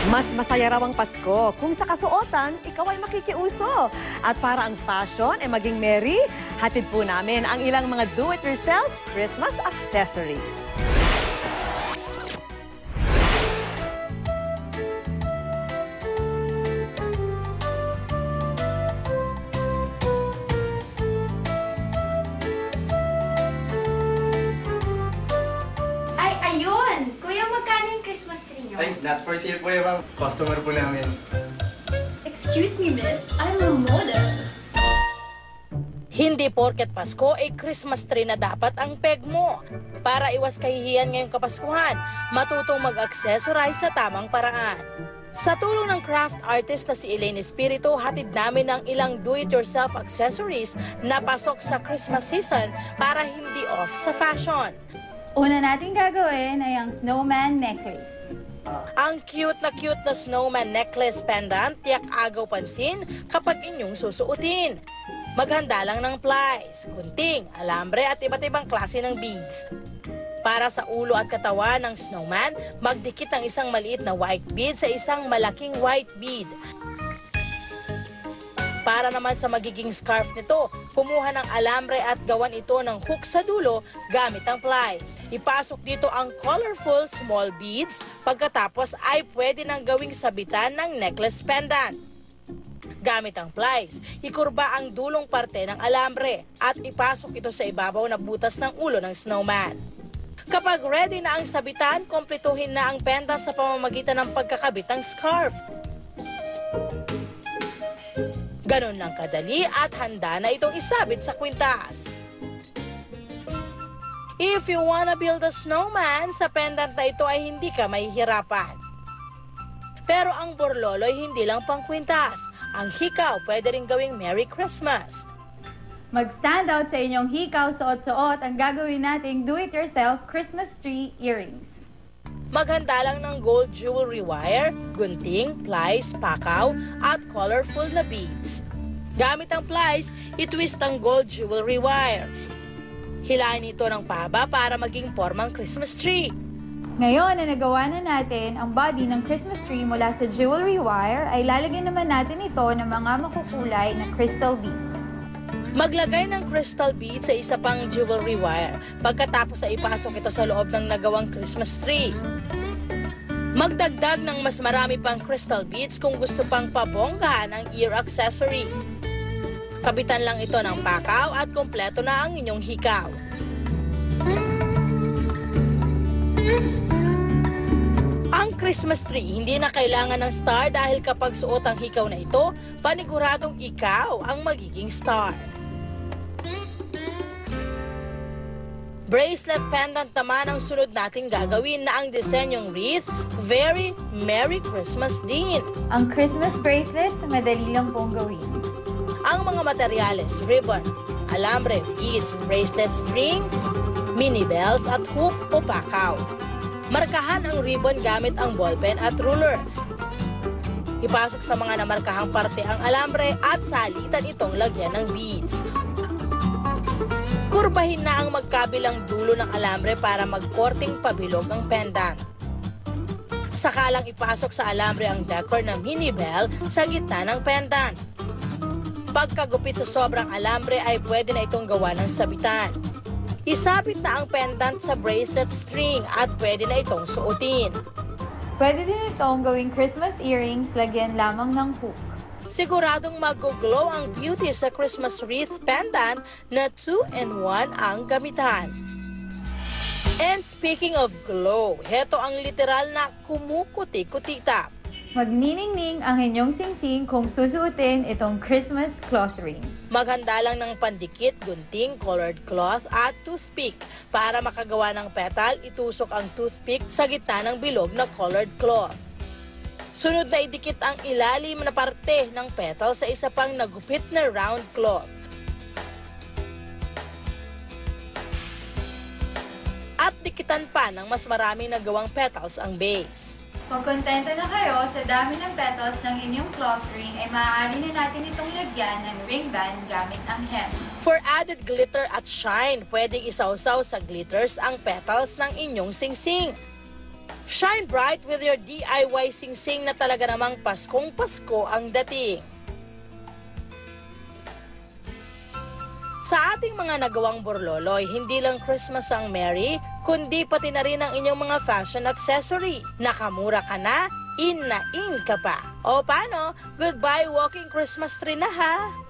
Mas masaya raw ang Pasko kung sa kasuotan, ikaw ay makikiuso. At para ang fashion ay maging merry, hatid po namin ang ilang mga do-it-yourself Christmas accessory. Ay, not for sale po yan, ma'am. Customer po namin. Excuse me, miss. I'm a model. Hindi porket Pasko ay Christmas tree na dapat ang peg mo. Para iwas kahihiyan ngayong Kapaskuhan, matutong mag-accessorize sa tamang paraan. Sa tulong ng craft artist na si Elaine Espiritu, hatid namin ang ilang do-it-yourself accessories na pasok sa Christmas season para hindi off sa fashion. Una natin gagawin ay ang snowman necklace. Ang cute na snowman necklace pendant, tiyak agaw pansin kapag inyong susuotin. Maghanda lang ng plies, gunting, alambre at iba't ibang klase ng beads. Para sa ulo at katawan ng snowman, magdikit ang isang maliit na white bead sa isang malaking white bead. Para naman sa magiging scarf nito, kumuha ng alambre at gawan ito ng hook sa dulo gamit ang plies. Ipasok dito ang colorful small beads, pagkatapos ay pwede nang gawing sabitan ng necklace pendant. Gamit ang plies, ikurba ang dulong parte ng alambre at ipasok ito sa ibabaw na butas ng ulo ng snowman. Kapag ready na ang sabitan, kompletuhin na ang pendant sa pamamagitan ng pagkakabit ng scarf. Ganon lang kadali at handa na itong isabit sa kwintas. If you wanna build a snowman, sa pendant na ito ay hindi ka mahihirapan. Pero ang borloloy hindi lang pang kwintas. Ang hikaw pwede rin gawing Merry Christmas. Mag-stand out sa inyong hikaw, suot-suot ang gagawin nating do-it-yourself Christmas tree earrings. Maghanda lang ng gold jewelry wire, gunting, plies, pakaw, at colorful na beads. Gamit ang plies, itwist ang gold jewelry wire. Hilahin ito ng pahaba para maging formang Christmas tree. Ngayon na nagawa na natin ang body ng Christmas tree mula sa jewelry wire, ay lalagyan naman natin ito ng mga makukulay na crystal beads. Maglagay ng crystal beads sa isa pang jewelry wire, pagkatapos ay ipasok ito sa loob ng nagawang Christmas tree. Magdagdag ng mas marami pang crystal beads kung gusto pang pabonggahan ang ear accessory. Kabitan lang ito ng pakaw at kompleto na ang inyong hikaw. Ang Christmas tree hindi na kailangan ng star dahil kapag suot ang hikaw na ito, paniguradong ikaw ang magiging star. Bracelet pendant naman ang sunod natin gagawin na ang disenyong wreath, very Merry Christmas din. Ang Christmas bracelet, madali lang pong gawin. Ang mga materyales, ribbon, alambre, beads, bracelet string, mini bells at hook o pakaw. Markahan ang ribbon gamit ang ballpen at ruler. Ipasok sa mga namarkahang parte ang alambre at salitan itong lagyan ng beads. Kurbahin na ang magkabilang dulo ng alambre para magkorting pabilog ang pendant. Sakalang ipasok sa alambre ang decor na mini bell sa gitna ng pendant. Pagkagupit sa sobrang alambre ay pwede na itong gawa ng sabitan. Isabit na ang pendant sa bracelet string at pwede na itong suotin. Pwede din itong gawing Christmas earrings, lagyan lamang ng hook. Siguradong mag-glow ang beauty sa Christmas wreath pendant na 2-in-1 ang gamitan. And speaking of glow, heto ang literal na kumukuti-kutita. Magniningning ang inyong singsing kung susuotin itong Christmas cloth ring. Maghanda lang ng pandikit, gunting, colored cloth at toothpick. Para makagawa ng petal, itusok ang toothpick sa gitna ng bilog na colored cloth. Sunod na idikit ang ilalim na parte ng petal sa isa pang nagupit na round cloth. At dikitan pa ng mas maraming nagawang petals ang base. Kung kontento na kayo sa dami ng petals ng inyong cloth ring, ay maaari na natin itong lagyan ng ring band gamit ang hem. For added glitter at shine, pwedeng isawsaw sa glitters ang petals ng inyong singsing. Shine bright with your DIY sing-sing na talaga namang Paskong Pasko ang dating. Sa ating mga nagawang borloloy, hindi lang Christmas ang merry, kundi pati na rin ang inyong mga fashion accessory. Nakamura ka na, in ka pa. O paano? Goodbye walking Christmas tree na ha!